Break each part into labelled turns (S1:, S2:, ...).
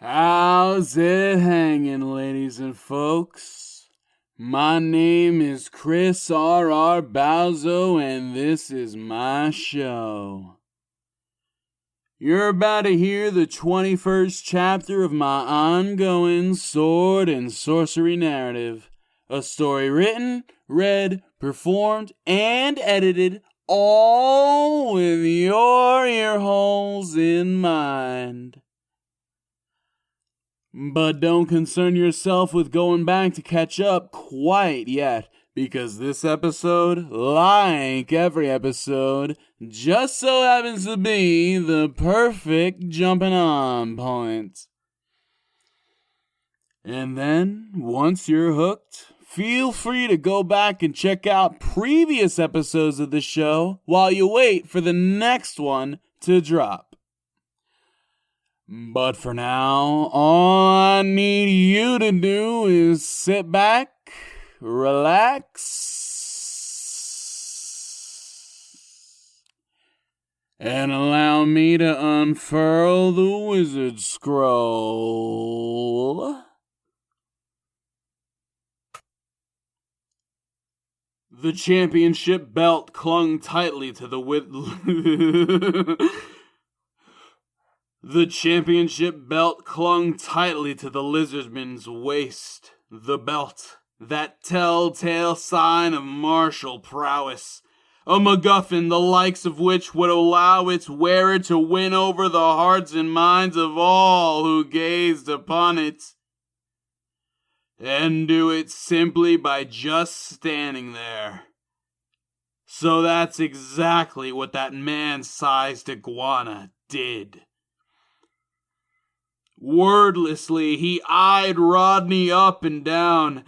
S1: How's it hanging, ladies and folks? My name is Chris R.R. Bauzo, and this is my show. You're about to hear the 21st chapter of my ongoing sword and sorcery narrative. A story written, read, performed, and edited, all with your ear holes in mind. But don't concern yourself with going back to catch up quite yet, because this episode, like every episode, just so happens to be the perfect jumping on point. And then, once you're hooked, feel free to go back and check out previous episodes of the show while you wait for the next one to drop. But for now, all I need you to do is sit back, relax, and allow me to unfurl the wizard scroll. The championship belt clung tightly to the The championship belt clung tightly to the lizardman's waist. The belt, that telltale sign of martial prowess. A MacGuffin the likes of which would allow its wearer to win over the hearts and minds of all who gazed upon it. And do it simply by just standing there. So that's exactly what that man-sized iguana did. Wordlessly, he eyed Rodney up and down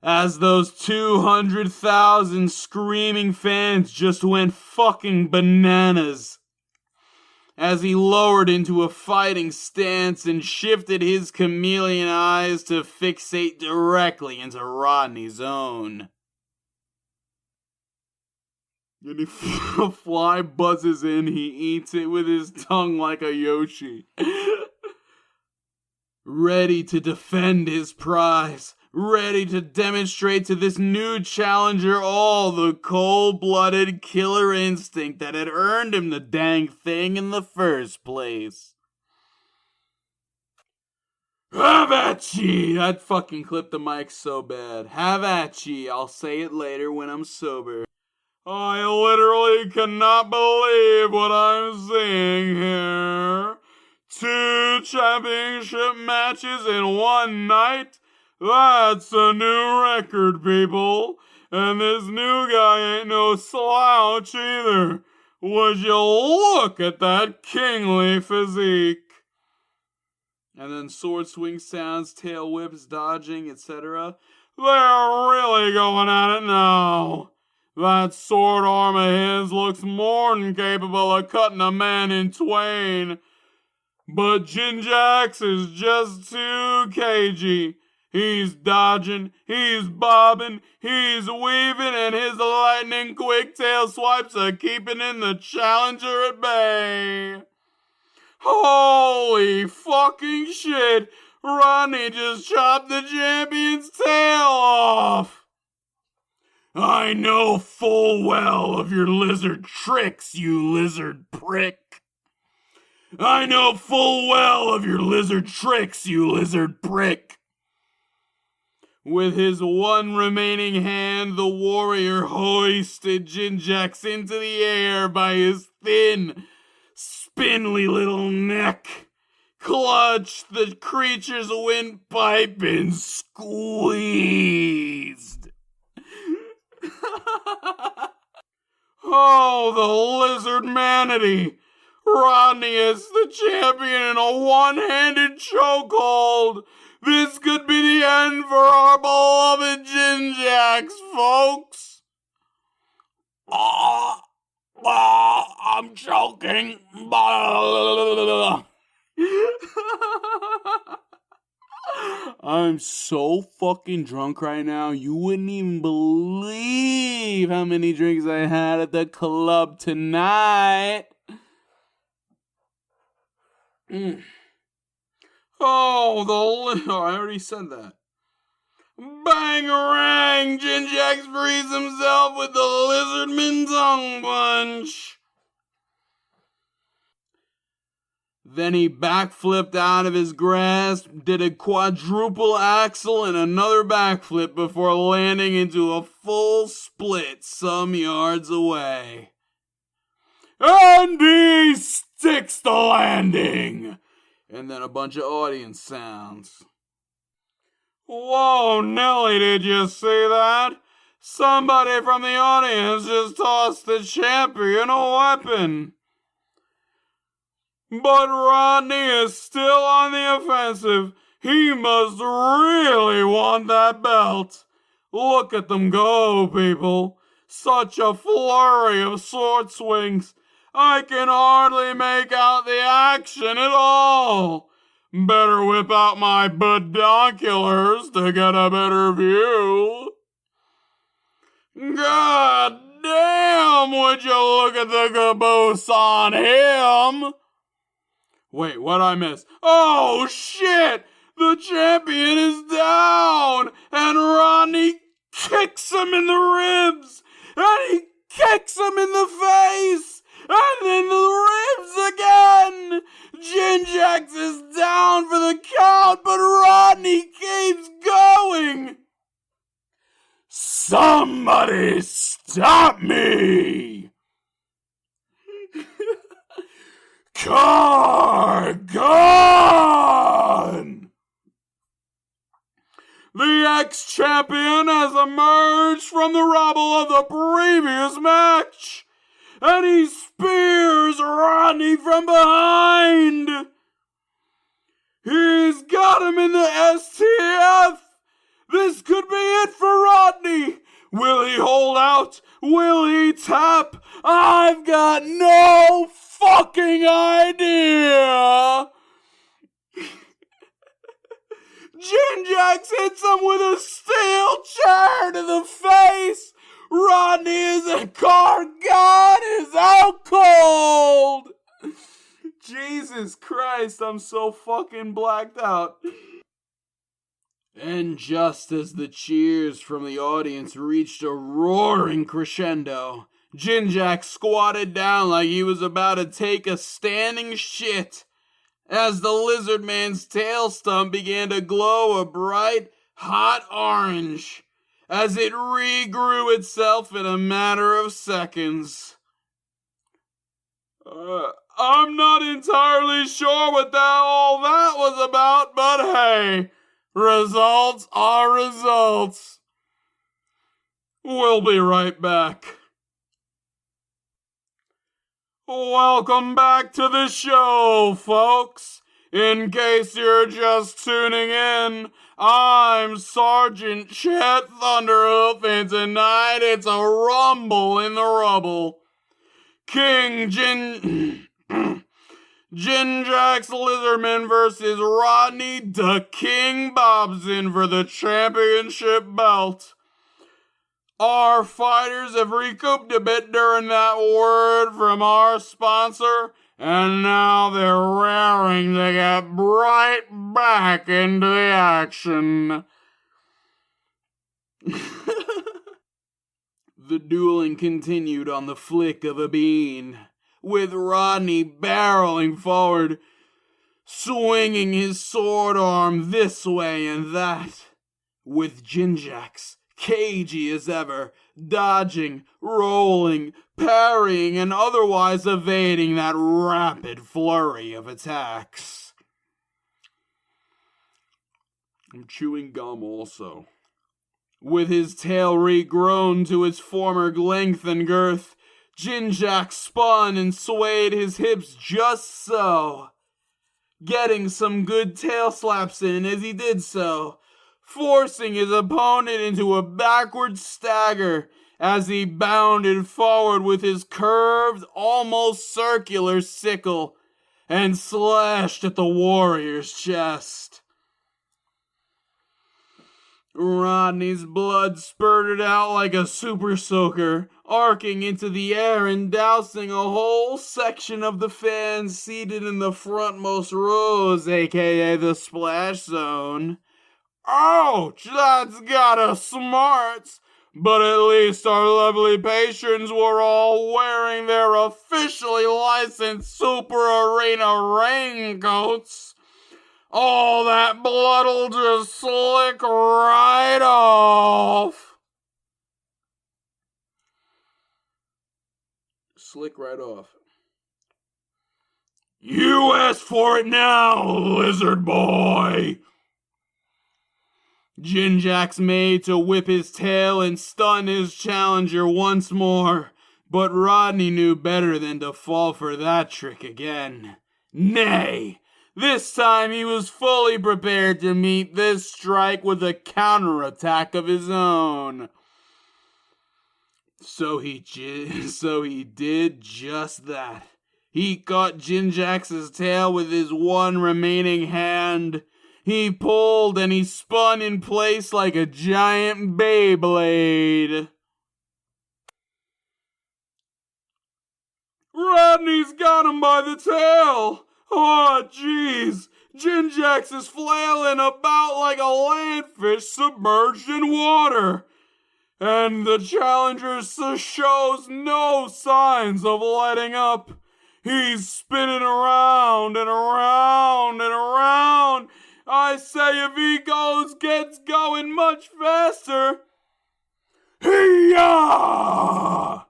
S1: as those 200,000 screaming fans just went fucking bananas. As he lowered into a fighting stance and shifted his chameleon eyes to fixate directly into Rodney's own. And if a fly buzzes in, he eats it with his tongue like a Yoshi. Ready to defend his prize, ready to demonstrate to this new challenger all the cold-blooded killer instinct that had earned him the dang thing in the first place. Have at ye! I'd fucking clip the mic so bad. Have at ye. I'll say it later when I'm sober. I literally cannot believe what I'm seeing here. 2 championship matches in one night? That's a new record, people. And this new guy ain't no slouch either. Would you look at that kingly physique? And then sword swing sounds, tail whips, dodging, etc. They're really going at it now. That sword arm of his looks more than capable of cutting a man in twain. But Jinjax is just too cagey. He's dodging, he's bobbing, he's weaving, and his lightning quick tail swipes are keeping in the challenger at bay. Holy fucking shit! Rodney just chopped the champion's tail off! I know full well of your lizard tricks, you lizard prick. I know full well of your lizard tricks, you lizard prick. With his one remaining hand, the warrior hoisted Jinjax into the air by his thin, spindly little neck, clutched the creature's windpipe, and squeezed. Oh, the lizard manatee! Rodney is the champion in a one-handed chokehold. This could be the end for our beloved Jinjax, folks. I'm choking. I'm so fucking drunk right now, you wouldn't even believe how many drinks I had at the club tonight. Oh, I already said that. Bangarang! Jinjax frees himself with the Lizardman tongue punch. Then he backflipped out of his grasp, did a quadruple axel and another backflip before landing into a full split some yards away. And he sticks the landing! And then a bunch of audience sounds. Whoa, Nelly, did you see that? Somebody from the audience just tossed the champion a weapon. But Rodney is still on the offensive. He must really want that belt. Look at them go, people. Such a flurry of sword swings. I can hardly make out the action at all. Better whip out my binoculars to get a better view. God damn, would you look at the caboose on him? Wait, what'd I miss? Oh, shit! The champion is down! And Rodney kicks him in the ribs! And he kicks him in the face! And in the ribs again! Jinjax is down for the count, but Rodney keeps going! Somebody stop me! Car gone! The ex-champion has emerged from the rubble of the previous match, and he spears Rodney from behind. He's got him in the STF. This could be it for Rodney. Will he hold out? Will he tap? I've got no fucking idea. Jinjax hits him with a steel chair to the face. Rodney is a car god, is out cold. Jesus Christ, I'm so fucking blacked out. And just as the cheers from the audience reached a roaring crescendo, Jinjax squatted down like he was about to take a standing shit as the lizard man's tail stump began to glow a bright, hot orange as it regrew itself in a matter of seconds. I'm not entirely sure what all that was about, but hey, results are results. We'll be right back. Welcome back to the show, folks. In case you're just tuning in, I'm Sergeant Chet Thunderhoof, and tonight it's a rumble in the rubble. King Jinjax Lizardman versus Rodney the King Bobson for the championship belt. Our fighters have recouped a bit during that word from our sponsor, and now they're raring to get right back into the action. The dueling continued on the flick of a bean, with Rodney barreling forward, swinging his sword arm this way and that, with Jinjax cagey as ever, dodging, rolling, parrying, and otherwise evading that rapid flurry of attacks. I'm chewing gum also. With his tail regrown to its former length and girth, Jinjax spun and swayed his hips just so, getting some good tail slaps in as he did so, forcing his opponent into a backward stagger as he bounded forward with his curved, almost circular sickle and slashed at the warrior's chest. Rodney's blood spurted out like a super soaker, arcing into the air and dousing a whole section of the fans seated in the frontmost rows, aka the splash zone. Ouch, that's gotta smarts! But at least our lovely patrons were all wearing their officially licensed Super Arena raincoats. All that blood'll just slick right off. Slick right off. You asked for it now, lizard boy. Jinjack's made to whip his tail and stun his challenger once more, but Rodney knew better than to fall for that trick again. Nay, this time he was fully prepared to meet this strike with a counterattack of his own. So he did just that. He caught Jinjax's tail with his one remaining hand. He pulled and he spun in place like a giant Beyblade. Rodney's got him by the tail. Oh, jeez. Jinjax is flailing about like a landfish submerged in water. And the challenger shows no signs of letting up. He's spinning around and around and around. I say if he gets going much faster. Hiya!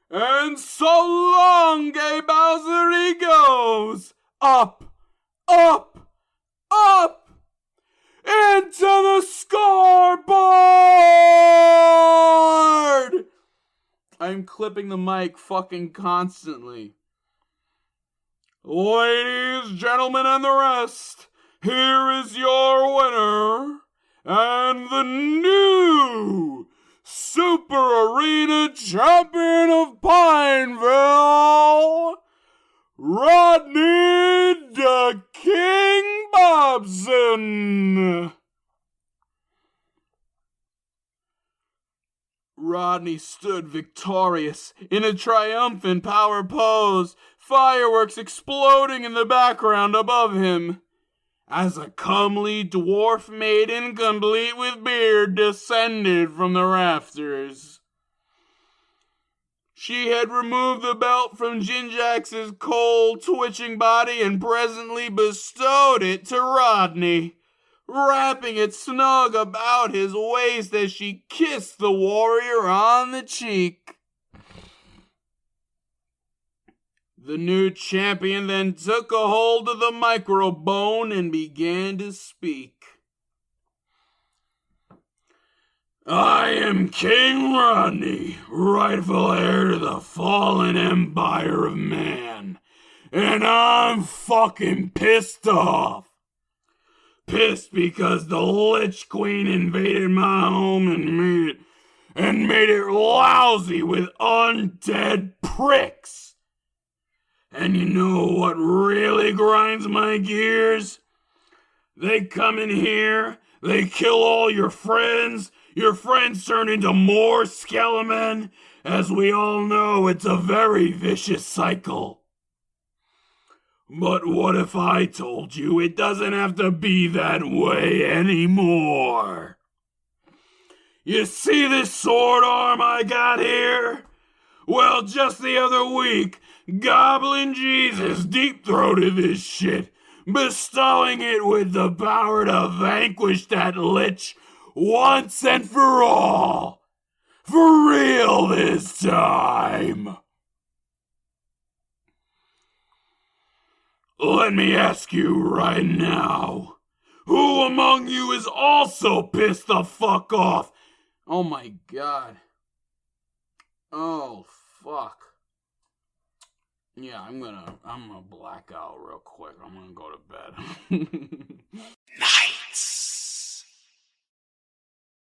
S1: And so long, Gay Bowser, he goes. Up, up, up, into the scoreboard! I'm clipping the mic fucking constantly. Ladies, gentlemen, and the rest, here is your winner, and the new Super Arena Champion of Pineville, Rodney the King Bobson. Rodney stood victorious in a triumphant power pose, fireworks exploding in the background above him, as a comely dwarf maiden complete with beard descended from the rafters. She had removed the belt from Jinjax's cold, twitching body and presently bestowed it to Rodney, wrapping it snug about his waist as she kissed the warrior on the cheek. The new champion then took a hold of the microphone and began to speak. I am King Rodney, rightful heir to the fallen empire of man, and I'm fucking pissed off. Pissed because the Lich Queen invaded my home and made it lousy with undead pricks. And you know what really grinds my gears? They come in here, they kill all your friends turn into more skelemen. As we all know, it's a very vicious cycle. But what if I told you it doesn't have to be that way anymore? You see this sword arm I got here? Well, just the other week, Goblin Jesus deep-throated this shit, bestowing it with the power to vanquish that lich once and for all. For real this time. Let me ask you right now, who among you is also pissed the fuck off? Oh my god. Oh, fuck. Yeah, I'm gonna black out real quick. I'm gonna go to bed.